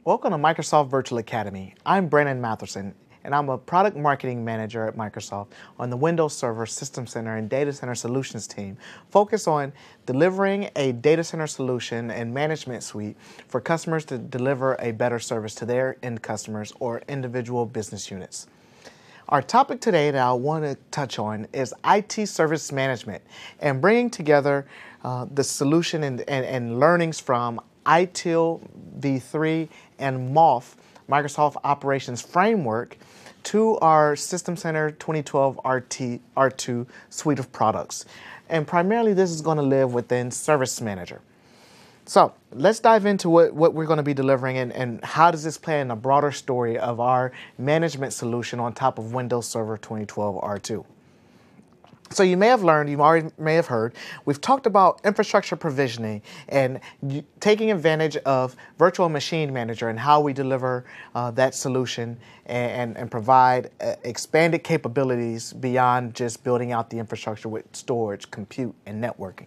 Welcome to Microsoft Virtual Academy. I'm Brandon Matherson, and I'm a product marketing manager at Microsoft on the Windows Server, System Center, and Data Center Solutions team, focused on delivering a data center solution and management suite for customers to deliver a better service to their end customers or individual business units. Our topic today that I want to touch on is IT service management and bringing together the solution and learnings from ITIL v3 and MOF, Microsoft Operations Framework, to our System Center 2012 R2 suite of products. And primarily this is going to live within Service Manager. So let's dive into what we're going to be delivering and how does this play in the broader story of our management solution on top of Windows Server 2012 R2. So you may have learned, you already may have heard, we've talked about infrastructure provisioning and taking advantage of Virtual Machine Manager and how we deliver that solution and provide expanded capabilities beyond just building out the infrastructure with storage, compute, and networking.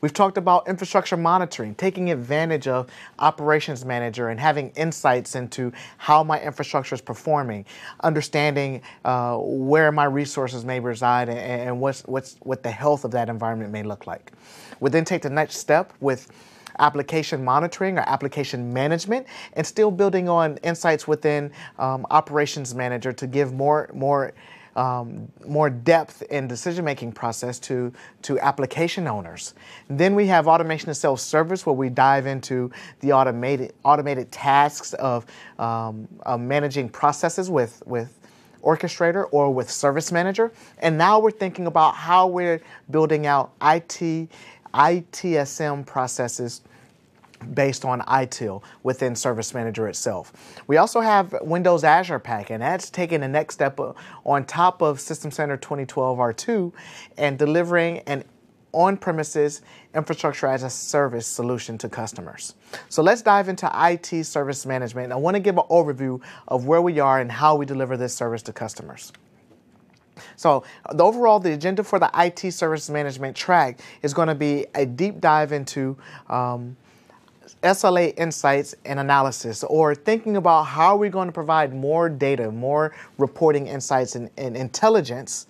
We've talked about infrastructure monitoring, taking advantage of Operations Manager and having insights into how my infrastructure is performing, understanding where my resources may reside and what the health of that environment may look like. We then take the next step with application monitoring or application management and still building on insights within Operations Manager to give more depth in decision-making process to application owners. Then we have automation and self-service, where we dive into the automated tasks of managing processes with Orchestrator or with Service Manager. And now we're thinking about how we're building out ITSM processes based on ITIL within Service Manager itself. We also have Windows Azure Pack, and that's taking the next step on top of System Center 2012 R2 and delivering an on-premises infrastructure as a service solution to customers. So let's dive into IT service management. I want to give an overview of where we are and how we deliver this service to customers. So the agenda for the IT service management track is going to be a deep dive into SLA insights and analysis, or thinking about how we're going to provide more data, more reporting insights and intelligence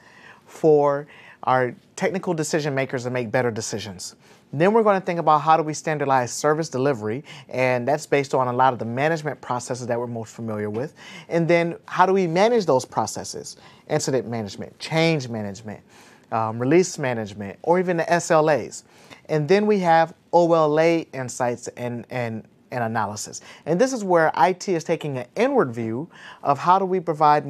for our technical decision makers to make better decisions. Then we're going to think about how do we standardize service delivery, and that's based on a lot of the management processes that we're most familiar with. And then how do we manage those processes? Incident management, change management, release management, or even the SLAs. And then we have OLA insights and analysis. And this is where IT is taking an inward view of how do we provide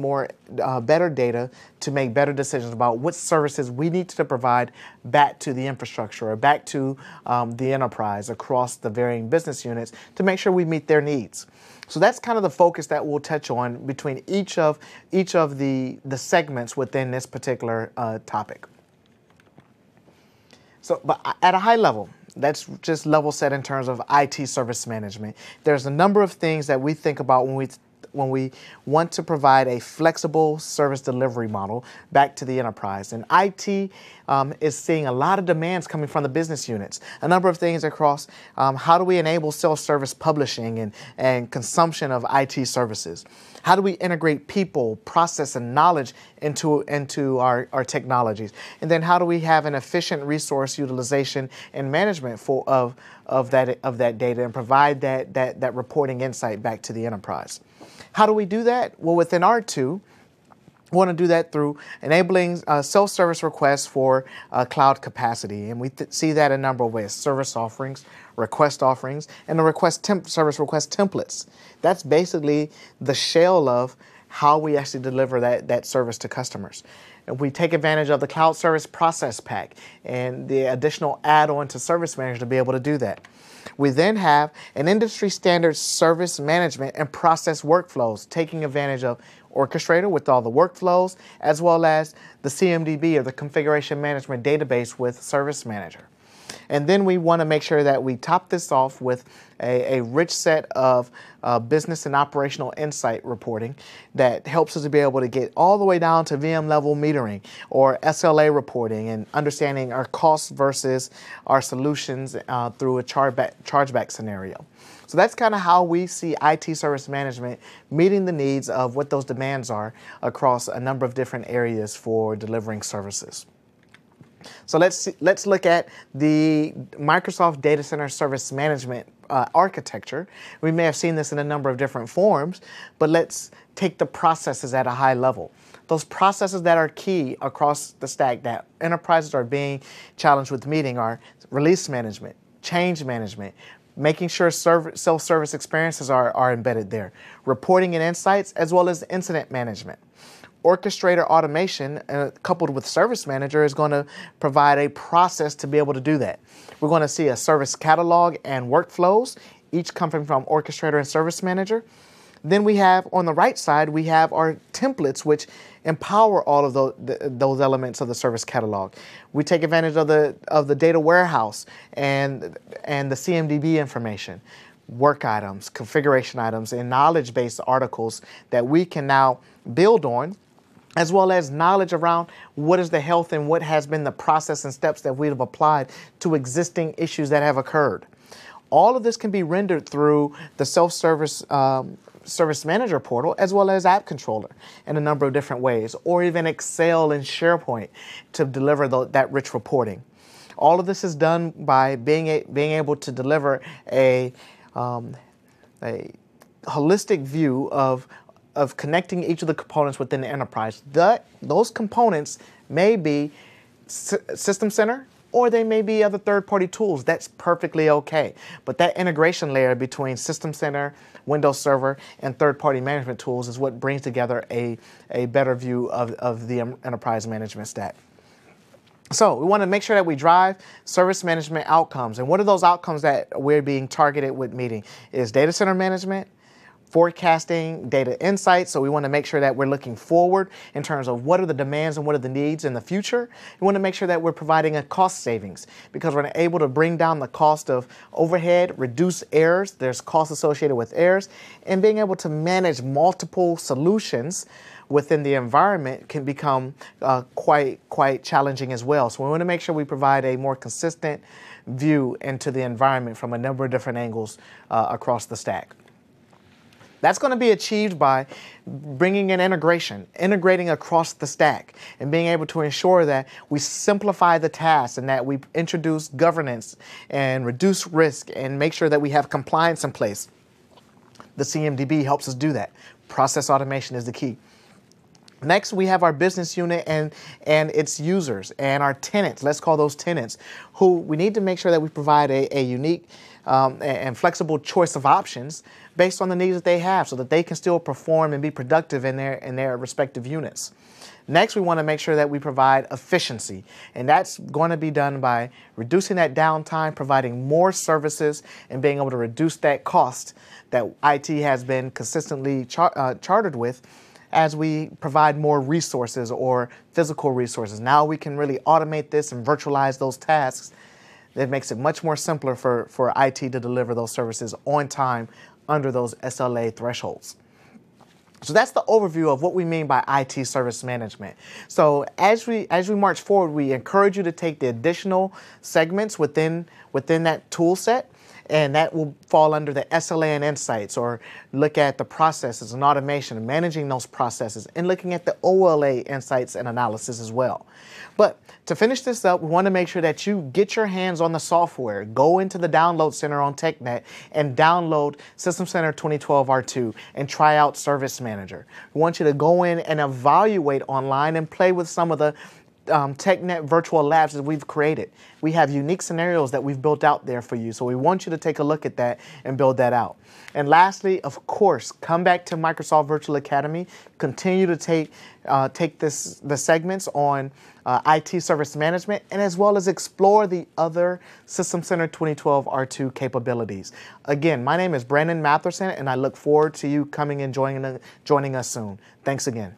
better data to make better decisions about what services we need to provide back to the infrastructure or back to the enterprise across the varying business units to make sure we meet their needs. So that's kind of the focus that we'll touch on between each of the segments within this particular topic. So, but at a high level, that's just level set in terms of IT service management. There's a number of things that we think about when we want to provide a flexible service delivery model back to the enterprise. And IT is seeing a lot of demands coming from the business units. A number of things across how do we enable self-service publishing and consumption of IT services? How do we integrate people, process, and knowledge into our technologies? And then how do we have an efficient resource utilization and management of that data and provide that reporting insight back to the enterprise? How do we do that? Well, within R2, we want to do that through enabling self-service requests for cloud capacity. And we see that in a number of ways: service offerings, request offerings, and the service request templates. That's basically the shell of how we actually deliver that service to customers. And we take advantage of the Cloud Service Process Pack and the additional add-on to Service Manager to be able to do that. We then have an industry standard service management and process workflows, taking advantage of Orchestrator with all the workflows, as well as the CMDB, or the Configuration Management Database, with Service Manager. And then we want to make sure that we top this off with a rich set of business and operational insight reporting that helps us to be able to get all the way down to VM level metering or SLA reporting and understanding our costs versus our solutions through a chargeback scenario. So that's kind of how we see IT service management meeting the needs of what those demands are across a number of different areas for delivering services. So let's look at the Microsoft Data Center Service Management architecture. We may have seen this in a number of different forms, but let's take the processes at a high level. Those processes that are key across the stack that enterprises are being challenged with meeting are release management, change management, making sure self-service experiences are embedded there, reporting and insights, as well as incident management. Orchestrator automation coupled with Service Manager is going to provide a process to be able to do that. We're going to see a service catalog and workflows, each coming from Orchestrator and Service Manager. Then we have, on the right side, we have our templates, which empower all of those elements of the service catalog. We take advantage of the data warehouse and the CMDB information, work items, configuration items, and knowledge-based articles that we can now build on, as well as knowledge around what is the health and what has been the process and steps that we have applied to existing issues that have occurred. All of this can be rendered through the self-service Service Manager portal, as well as App Controller in a number of different ways, or even Excel and SharePoint to deliver that rich reporting. All of this is done by being able to deliver a holistic view of connecting each of the components within the enterprise. Those components may be System Center, or they may be other third-party tools. That's perfectly okay. But that integration layer between System Center, Windows Server, and third-party management tools is what brings together a better view of the enterprise management stack. So we want to make sure that we drive service management outcomes. And what are those outcomes that we're being targeted with meeting? Is data center management, forecasting, data insights. So we want to make sure that we're looking forward in terms of what are the demands and what are the needs in the future. We want to make sure that we're providing a cost savings because we're able to bring down the cost of overhead, reduce errors. There's costs associated with errors, and being able to manage multiple solutions within the environment can become quite challenging as well. So we want to make sure we provide a more consistent view into the environment from a number of different angles across the stack. That's going to be achieved by bringing in integrating across the stack, and being able to ensure that we simplify the tasks and that we introduce governance and reduce risk and make sure that we have compliance in place. The CMDB helps us do that. Process automation is the key. Next, we have our business unit and its users and our tenants. Let's call those tenants, who we need to make sure that we provide a unique and flexible choice of options based on the needs that they have so that they can still perform and be productive in their respective units. Next, we want to make sure that we provide efficiency, and that's going to be done by reducing that downtime, providing more services, and being able to reduce that cost that IT has been consistently chartered with as we provide more resources or physical resources. Now we can really automate this and virtualize those tasks. That makes it much more simpler for IT to deliver those services on time under those SLA thresholds. So that's the overview of what we mean by IT service management. So as we march forward, we encourage you to take the additional segments within that tool set, and that will fall under the SLA and insights, or look at the processes and automation and managing those processes, and looking at the OLA insights and analysis as well. But to finish this up, we want to make sure that you get your hands on the software. Go into the Download Center on TechNet and download System Center 2012 R2 and try out Service Manager. We want you to go in and evaluate online and play with some of the TechNet virtual labs that we've created. We have unique scenarios that we've built out there for you, so we want you to take a look at that and build that out. And lastly, of course, come back to Microsoft Virtual Academy. Continue to take the segments on IT service management, and as well as explore the other System Center 2012 R2 capabilities. Again, my name is Brandon Matherson, and I look forward to you coming and joining us soon. Thanks again.